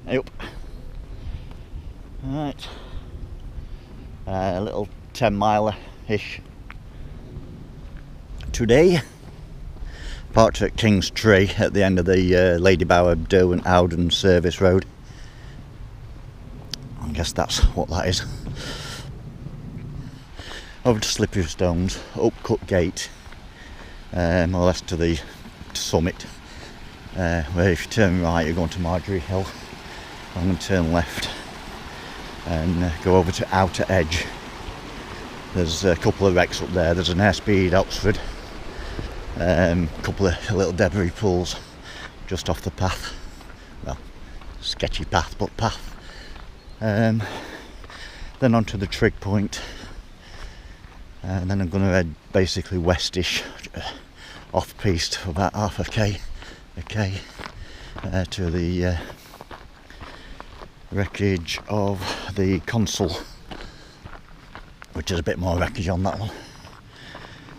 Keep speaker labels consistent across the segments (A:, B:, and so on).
A: Yep. Right. A little 10-miler-ish today. Parked at King's Tree at the end of the Ladybower, Derwent, Howden service road. I guess that's what that is. Over to Slippery Stones, up Cut Gate, more or less to the summit, where if you turn right you're going to Marjorie Hill. I'm going to turn left and go over to Outer Edge. There's a couple of wrecks up there. There's an Airspeed Oxford, a couple of little debris pools just off the path. Well, sketchy path, but path. Then onto the Trig point, and then I'm going to head basically westish, off piste for about half a k to the wreckage of the Consul, which is a bit more wreckage on that one.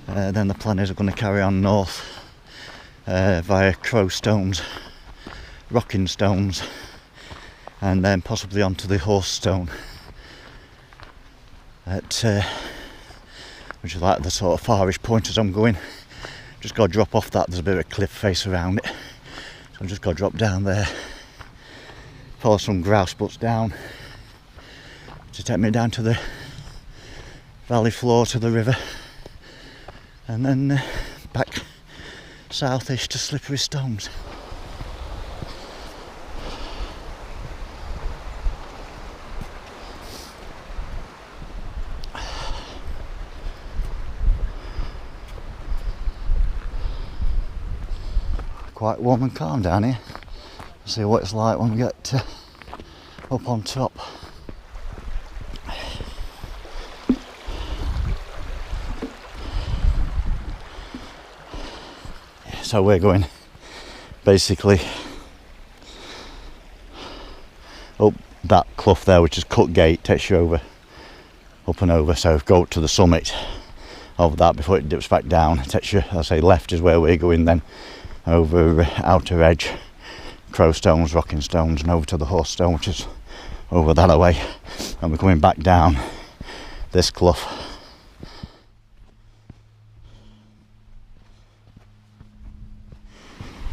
A: Then the plan is I'm going to carry on north via Crow Stones, Rocking Stones, and then possibly onto the Horse Stone at which is like the sort of farish point as I'm going. Just got to drop off that. There's a bit of a cliff face around it, so I've just got to drop down there, follow some grouse butts down to take me down to the valley floor to the river, and then back southish to Slippery Stones. Quite warm and calm down here. Let's see what it's like when we get up on top. So we're going basically up that clough there, which is Cut Gate, takes you over, up and over. So go up to the summit of that before it dips back down. It takes you, I say left is where we're going, then over Outer Edge, Crow Stones, Rocking Stones, and over to the Horse Stone, which is over that away. And we're coming back down this clough.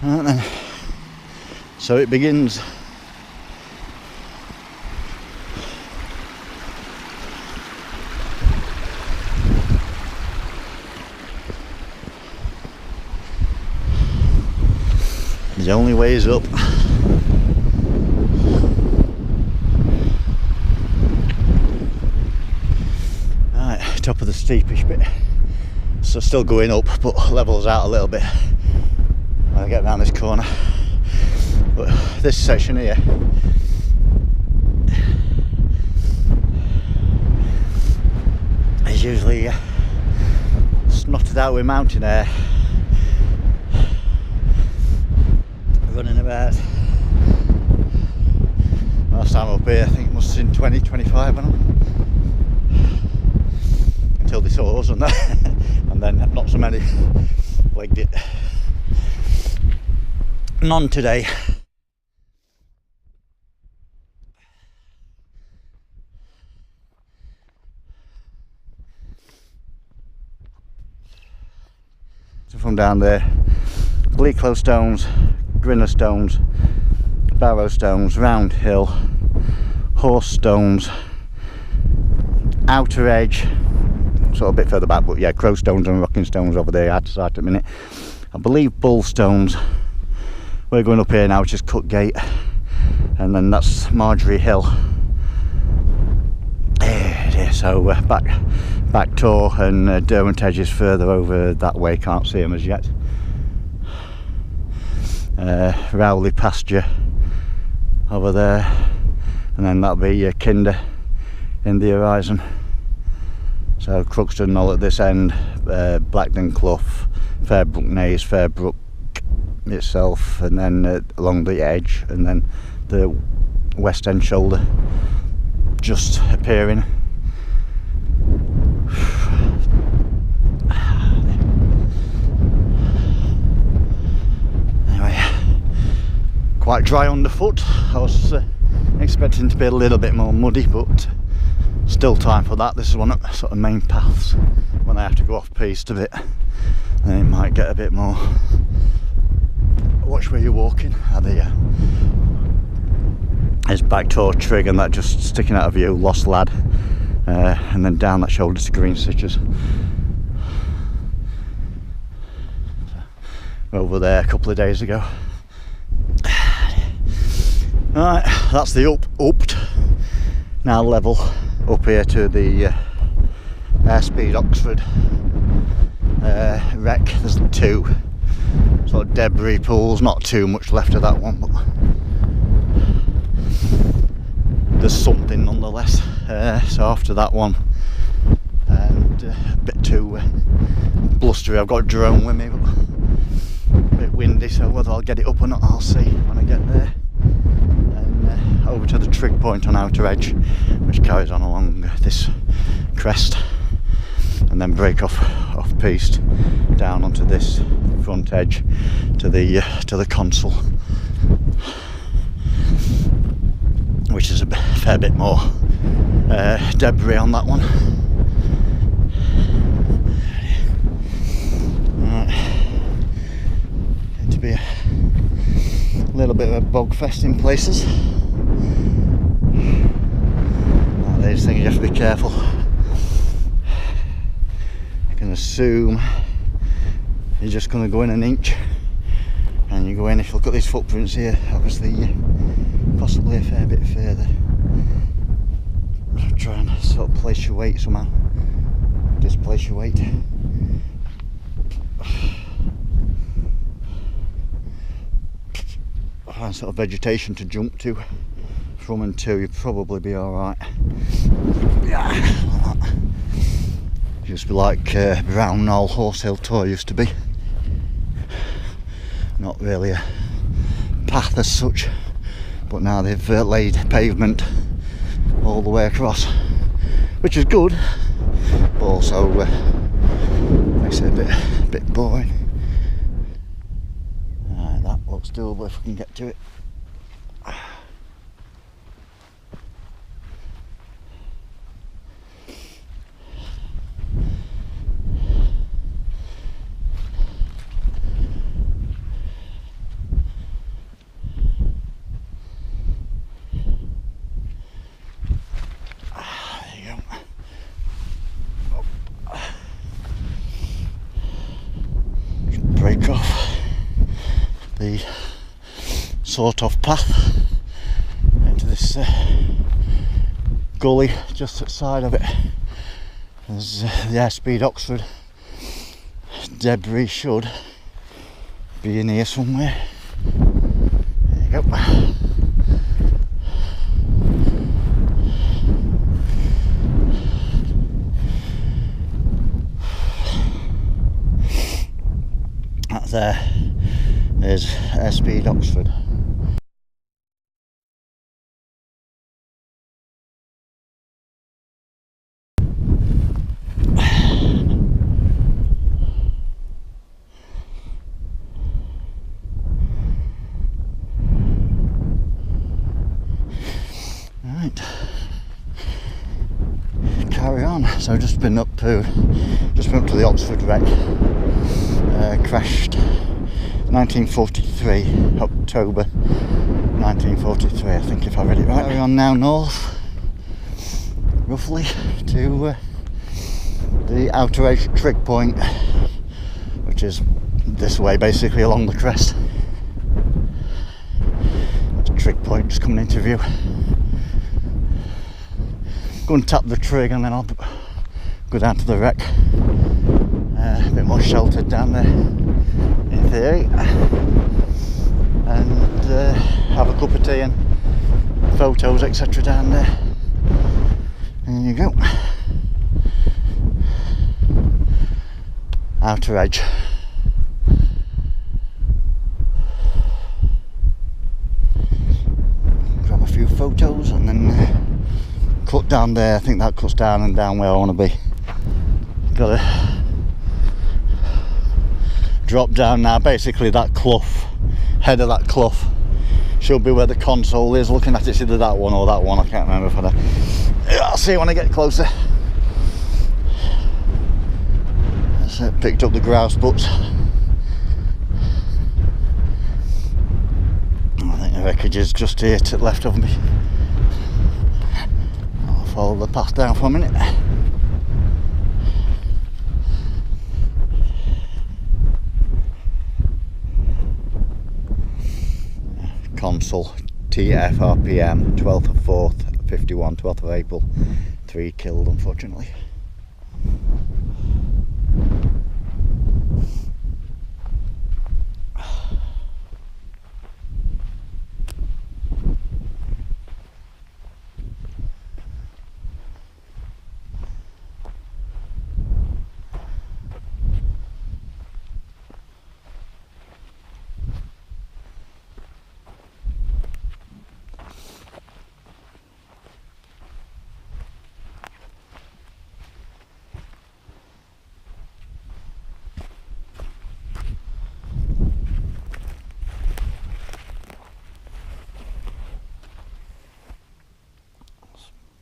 A: And then, so it begins. The only way is up. Right, top of the steepish bit. So still going up, but levels out a little bit when I get around this corner. But this section here is usually snotted out with mountain air. Running about, last time up here I think it must have been 20, 25 on them, until they saw us and then not so many legged it. None today. So from down there, Bleaklow Stones, Grinner Stones, Barrow Stones, Round Hill, Horse Stones, Outer Edge, sort of a bit further back, but yeah, Crow Stones and Rocking Stones over there, out to sight at a minute. I believe Bull Stones. We're going up here now, which is Cut Gate, and then that's Marjorie Hill. There it is. So back Tor and Derwent Edge is further over that way, can't see them as yet. Rowley pasture over there, and then that'll be Kinder in the horizon. So Cruxton Knoll at this end, Blackden Clough, Fairbrook Naze, Fairbrook itself, and then along the edge, and then the West End shoulder just appearing. Anyway, quite dry underfoot. I was expecting to be a little bit more muddy, but still time for that. This is one of the sort of main paths when I have to go off piste a bit, then it might get a bit more. Watch where you're walking. There. It's back toward Trig, and that just sticking out of view, Lost Lad, and then down that shoulder to Green Stitches. Over there a couple of days ago. Right, that's the upped, now level up here to the Airspeed Oxford wreck. There's two sort of debris pools, not too much left of that one, but there's something nonetheless. So after that one, and a bit too blustery, I've got a drone with me, but a bit windy, so whether I'll get it up or not I'll see when I get there. And over to the trig point on Outer Edge, which carries on along this crest, and then break off piste down onto this front edge to the Consul, which is a fair bit more debris on that one. Going to be a little bit of a bog fest in places. These things you have to be careful. You can assume you're just going to go in an inch, and you go in. If you look at these footprints here, obviously possibly a fair bit further. Try and sort of place your weight somehow, displace your weight. Find sort of vegetation to jump to from and to, you'd probably be alright. Yeah, used to be like Brown Knoll Horse Hill Tour used to be. Not really a path as such, but now they've laid pavement all the way across, which is good, but also makes it a bit boring. Right, that looks doable if we can get to it. Break off the sort of path into this gully just outside of it. There's the Airspeed Oxford debris should be in here somewhere. There you go. There's Airspeed Oxford. Right, carry on. So I've just been up to the Oxford wreck. Crashed 1943, October 1943, I think, if I read it right. Carry on now north, roughly, to the Outer Edge trig point, which is this way basically along the crest. The trig point just coming into view. Go and tap the trig and then I'll go down to the wreck. A bit more sheltered down there in theory, and have a cup of tea and photos etc down there. There you go. Outer Edge. Grab a few photos and then cut down there. I think that cuts down and down where I want to be. Got to drop down now. Basically that clough, head of that clough should be where the Consul is. Looking at it's either that one or that one, I can't remember. I'll see when I get closer. So picked up the grouse butts. I think the wreckage is just here to the left of me. I'll follow the path down for a minute. Consul TF RPM 12th of 4th 51 12th of April. 3 killed unfortunately.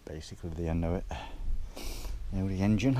A: Basically the end of it. Now the engine.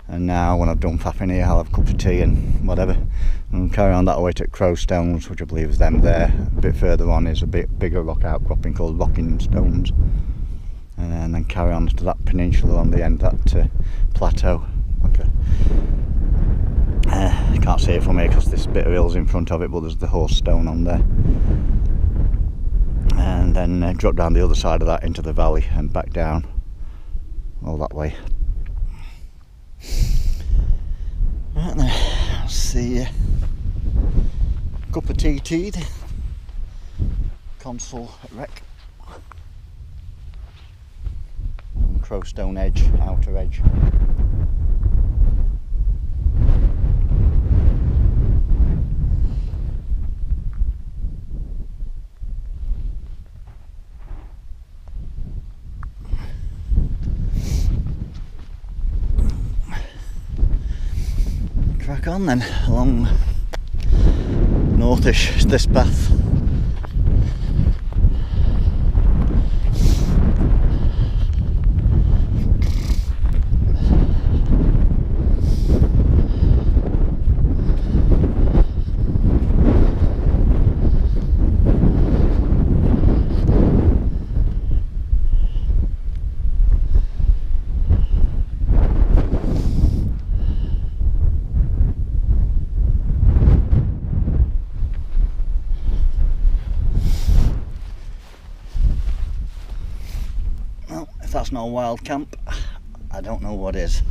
A: And now when I've done faffing here, I'll have a cup of tea and whatever, and carry on that way to Crowstones, which I believe is them there. A bit further on is a bit bigger rock outcropping called Rocking Stones, and then carry on to that peninsula on the end, that plateau. Okay. I can't see it from here because this bit of hill's in front of it, but there's the horse stone on there. And then drop down the other side of that into the valley and back down all that way. Right then, I'll see you. Cup of tea tea'd. Consul wreck. Crowstone edge, outer edge. Crack on then, along northish this path. That's not a wild camp, I don't know what is.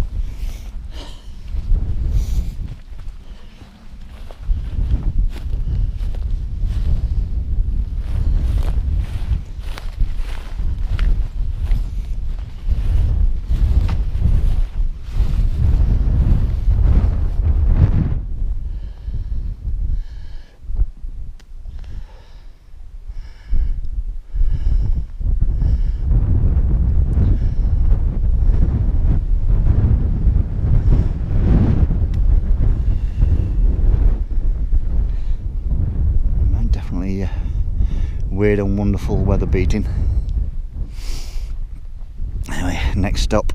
A: weird and wonderful weather beating. Anyway, next stop,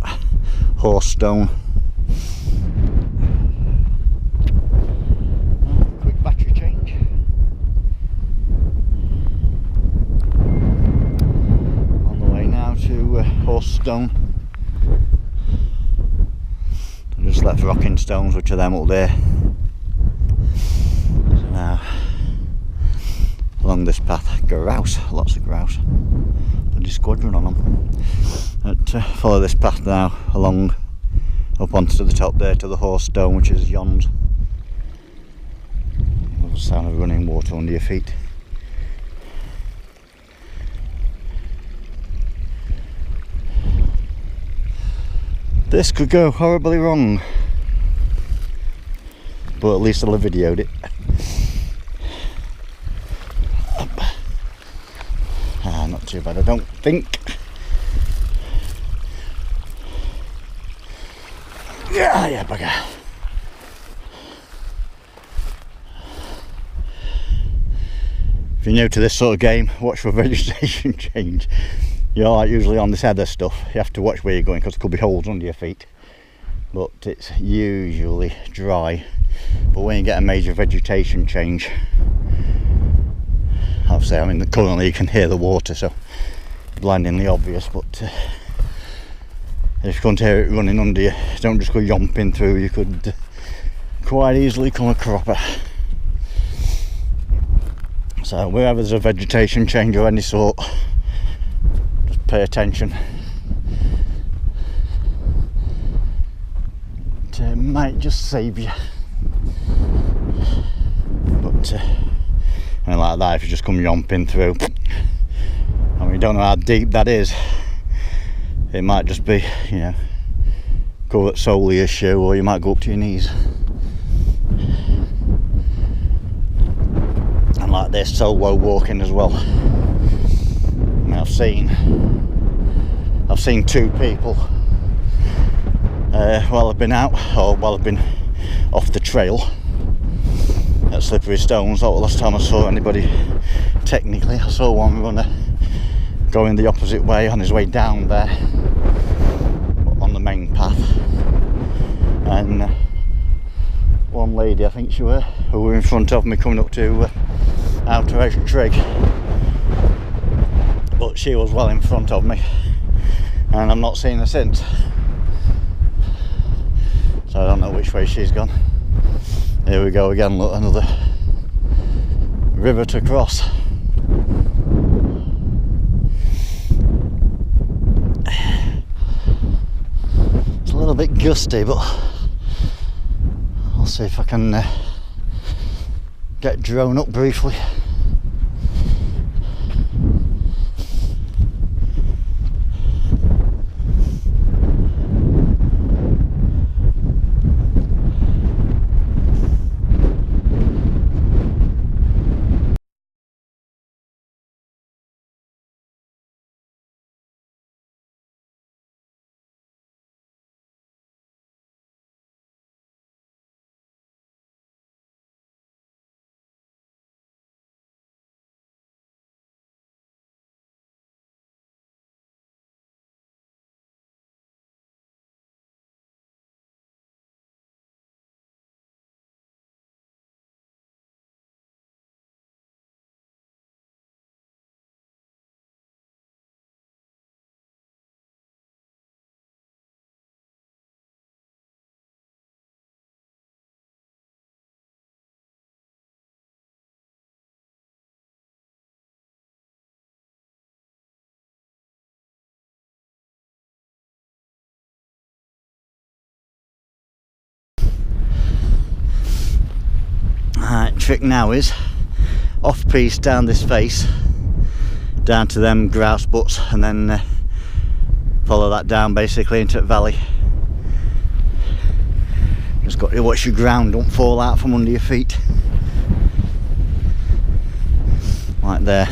A: Horsestone. Quick battery change. On the way now to Horsestone. I just left Rocking Stones, which are them up there. So now, along this path, grouse, lots of grouse. Bloody squadron on them. Follow this path now along up onto the top there to the Horsestone, which is yond. The sound of running water under your feet. This could go horribly wrong, but at least I'll have videoed it. Not too bad, I don't think. Yeah, bugger. If you're new to this sort of game, watch for vegetation change. You're like usually on this heather stuff, you have to watch where you're going because there could be holes under your feet. But it's usually dry. But when you get a major vegetation change, obviously, I mean, currently you can hear the water, so blindingly obvious, but if you can't hear it running under you, don't just go yomping through, you could quite easily come a cropper. So wherever there's a vegetation change of any sort, just pay attention. It might just save you. But and like that, if you just come yomping through, I mean, you don't know how deep that is. It might just be, you know, go at solely a shoe, or you might go up to your knees. And like this, solo walking as well. I mean, I've seen two people while I've been out, or while I've been off the trail at Slippery Stones. That was the last time I saw anybody. Technically, I saw one runner going the opposite way on his way down there on the main path, and one lady, I think she were, who were in front of me coming up to outer Trig, but she was well in front of me and I've not seen her since, so I don't know which way she's gone. Here we go again, look, another river to cross. It's a little bit gusty, but I'll see if I can get drone up briefly. Trick now is off piece down this face down to them grouse butts, and then follow that down basically into the valley. Just got to watch your ground don't fall out from under your feet like there.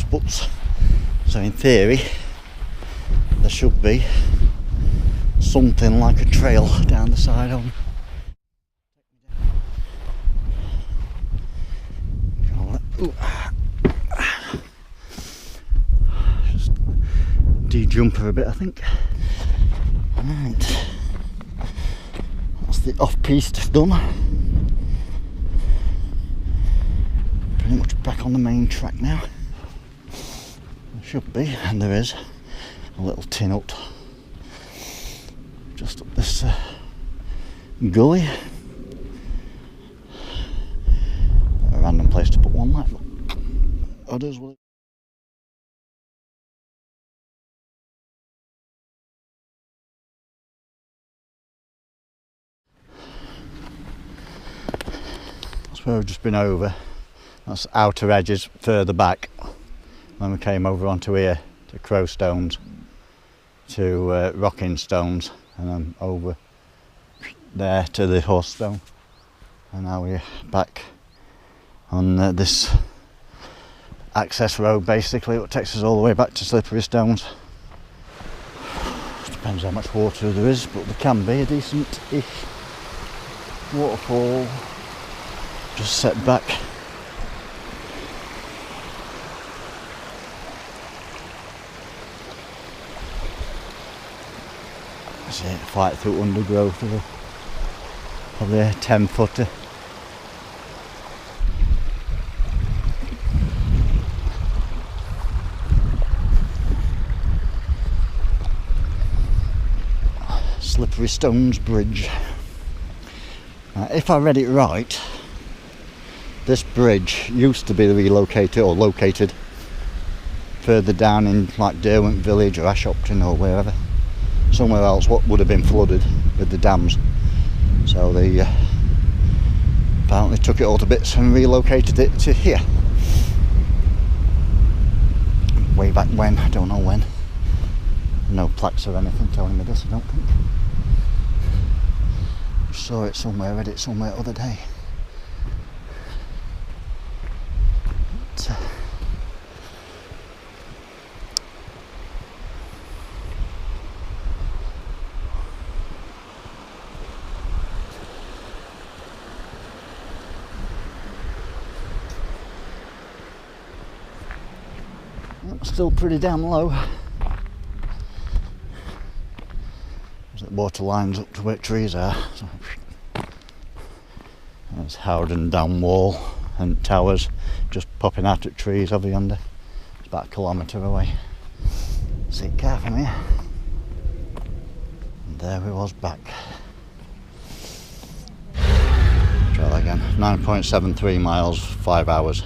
A: spots. So in theory, there should be something like a trail down the side of them. Just de-jump her a bit, I think. Right, that's the off-piste done. Pretty much back on the main track now. There should be, and there is, a little tin hut just up this gully. A random place to put one light, but others will. That's where we've just been over. That's outer edges further back. Then we came over onto here to Crow Stones, to Rocking Stones, and then over there to the Horse Stone. And now we're back on this access road, basically, what takes us all the way back to Slippery Stones. Depends how much water there is, but there can be a decent-ish waterfall just set back. That's it, fight through undergrowth of probably a 10-footer. Slippery Stones Bridge. Now, if I read it right, this bridge used to be relocated or located further down in like Derwent village or Ashopton or wherever, somewhere else what would have been flooded with the dams. So they apparently took it all to bits and relocated it to here. Way back when, I don't know when. No plaques or anything telling me this, I don't think. I saw it somewhere, read it somewhere the other day. Still pretty damn low. The water lines up to where trees are. So, there's Howden down wall and towers just popping out at trees over yonder. It's about a kilometre away. See it car from here. And there we was back. Try that again. 9.73 miles, 5 hours.